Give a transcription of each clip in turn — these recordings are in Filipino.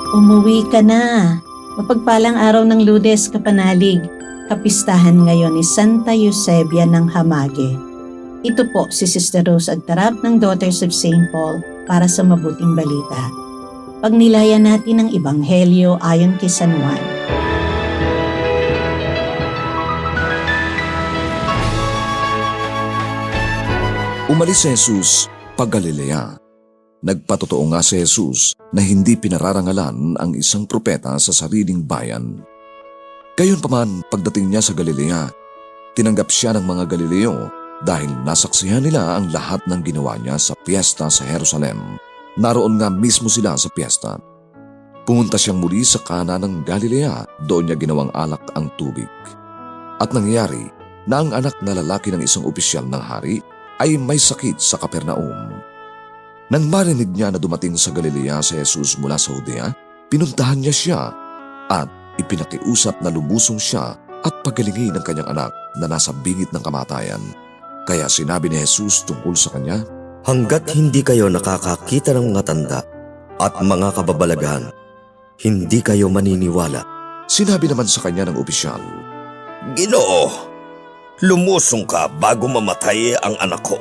Umuwi ka na. Mapagpalang araw ng Lunes, kapanalig. Kapistahan ngayon ni Santa Eusebia ng Hamage. Ito po si Sister Rose Agtarap ng Daughters of St. Paul para sa mabuting balita. Pagnilayan natin ang Ebanghelyo ayon kay San Juan. Umalis si Jesus pag Galilea. Nagpatotoo nga si Jesus na hindi pinararangalan ang isang propeta sa sariling bayan. Gayunpaman, pagdating niya sa Galilea, tinanggap siya ng mga Galileo dahil nasaksihan nila ang lahat ng ginawa niya sa piyesta sa Jerusalem. Naroon nga mismo sila sa piyesta. Pumunta siyang muli sa Kana ng Galilea, doon niya ginawang alak ang tubig. At nangyari na ang anak na lalaki ng isang opisyal ng hari ay may sakit sa Capernaum. Nang marinig niya na dumating sa Galilea si Jesus mula sa Judea, pinuntahan niya siya at ipinakiusap na lumusong siya at pagalingin ang kanyang anak na nasa bingit ng kamatayan. Kaya sinabi ni Jesus tungkol sa kanya, "Hanggat hindi kayo nakakakita ng mga tanda at mga kababalaghan, hindi kayo maniniwala." Sinabi naman sa kanya ng opisyal, "Ginoo, lumusong ka bago mamatay ang anak ko."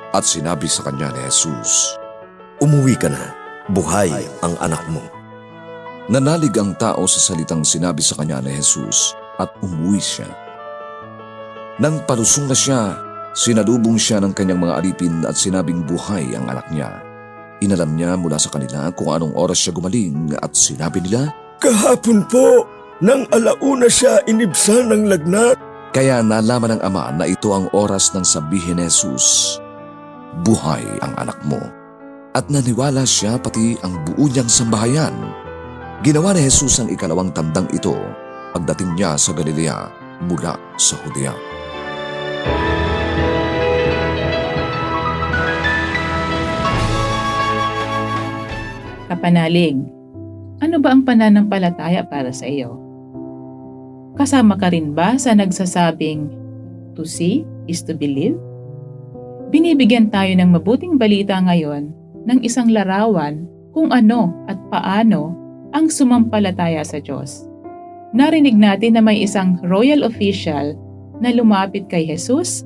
At sinabi sa kanya ni Jesus, "Umuwi ka na, buhay ang anak mo." Nanalig ang tao sa salitang sinabi sa kanya ni Jesus at umuwi siya. Nang palusong na siya, sinalubong siya ng kanyang mga alipin at sinabing buhay ang anak niya. Inalam niya mula sa kanila kung anong oras siya gumaling at sinabi nila, "Kahapon po, nang alauna siya inibsan ng lagnat." Kaya nalaman ng ama na ito ang oras ng sabihin ni Jesus, buhay ang anak mo. At naniwala siya pati ang buo niyang sambahayan. Ginawa ni Jesus ang ikalawang tandang ito pagdating niya sa Galilea mula sa Judea. Kapanalig, ano ba ang pananampalataya para sa iyo? Kasama ka rin ba sa nagsasabing, to see is to believe? Binibigyan tayo ng mabuting balita ngayon ng isang larawan kung ano at paano ang sumampalataya sa Diyos. Narinig natin na may isang royal official na lumapit kay Jesus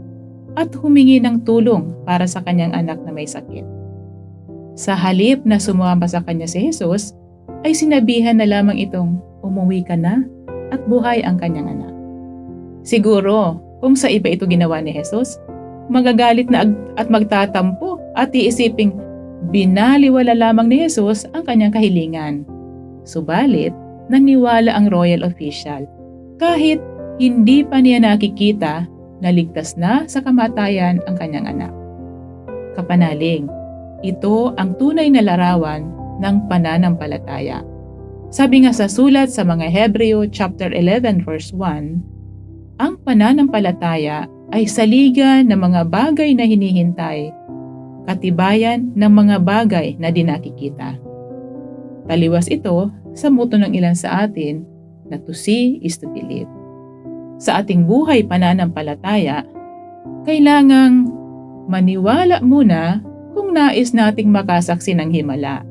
at humingi ng tulong para sa kanyang anak na may sakit. Sa halip na sumama sa kanya si Jesus, ay sinabihan na lamang itong umuwi ka na at buhay ang kanyang anak. Siguro, kung sa iba ito ginawa ni Jesus, magagalit na at magtatampo at iisiping binaliwala lamang ni Jesus ang kanyang kahilingan. Subalit, naniwala ang royal official kahit hindi pa niya nakikita na ligtas na sa kamatayan ang kanyang anak. Kapanaling, ito ang tunay na larawan ng pananampalataya. Sabi nga sa sulat sa mga Hebreo chapter 11 verse 1, ang pananampalataya ay saligan ng mga bagay na hinihintay, katibayan ng mga bagay na di nakikita. Taliwas ito sa muto ng ilan sa atin na to see is to believe. Sa ating buhay pananampalataya, kailangang maniwala muna kung nais nating makasaksi ng himala.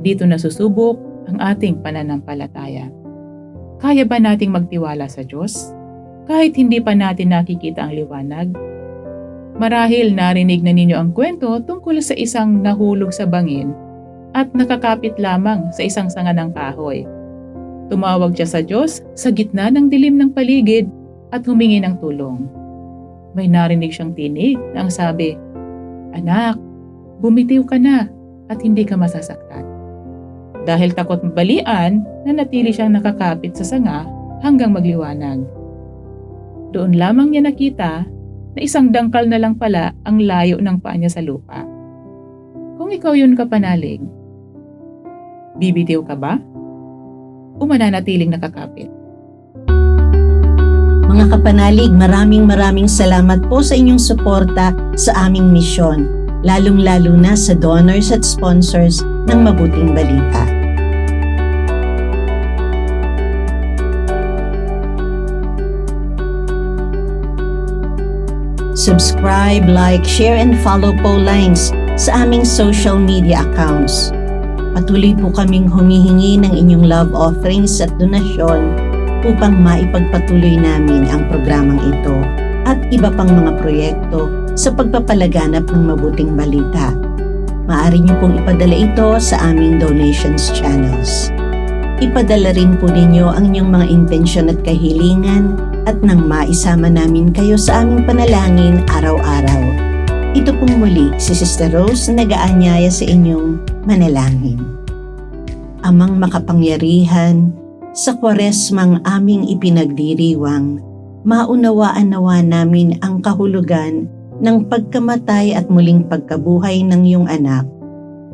Dito nasusubok ang ating pananampalataya. Kaya ba nating magtiwala sa Diyos kahit hindi pa natin nakikita ang liwanag? Marahil narinig na ninyo ang kwento tungkol sa isang nahulog sa bangin at nakakapit lamang sa isang sanga ng kahoy. Tumawag siya sa Diyos sa gitna ng dilim ng paligid at humingi ng tulong. May narinig siyang tinig na ang sabi, "Anak, bumitiw ka na at hindi ka masasaktan." Dahil takot mabalian, nanatili siyang nakakapit sa sanga hanggang magliwanag. Doon lamang niya nakita na isang dangkal na lang pala ang layo ng paa niya sa lupa. Kung ikaw yun, kapanalig, bibitiw ka ba? O mananatiling nakakapit? Mga kapanalig, maraming salamat po sa inyong suporta sa aming misyon, lalong-lalo na sa donors at sponsors ng Mabuting Balita. Subscribe, like, share, and follow po lines sa aming social media accounts. Patuloy po kaming humihingi ng inyong love offerings at donasyon upang maipagpatuloy namin ang programang ito at iba pang mga proyekto sa pagpapalaganap ng mabuting balita. Maaari niyo pong ipadala ito sa aming donations channels. Ipadala rin po ninyo ang inyong mga intensyon at kahilingan at nang maisama namin kayo sa aming panalangin araw-araw. Ito pong muli si Sister Rose na nag-aanyaya sa inyong manalangin. Amang makapangyarihan, sa Kwaresmang aming ipinagdiriwang, maunawaan nawa namin ang kahulugan ng pagkamatay at muling pagkabuhay ng iyong anak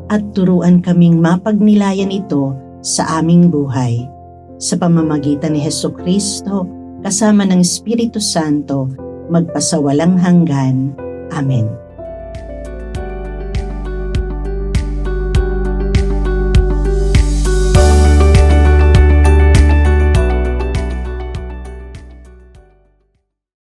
at turuan kaming mapagnilayan ito sa aming buhay. Sa pamamagitan ni Hesukristo, kasama ng Espiritu Santo, magpasawalang hanggan. Amen.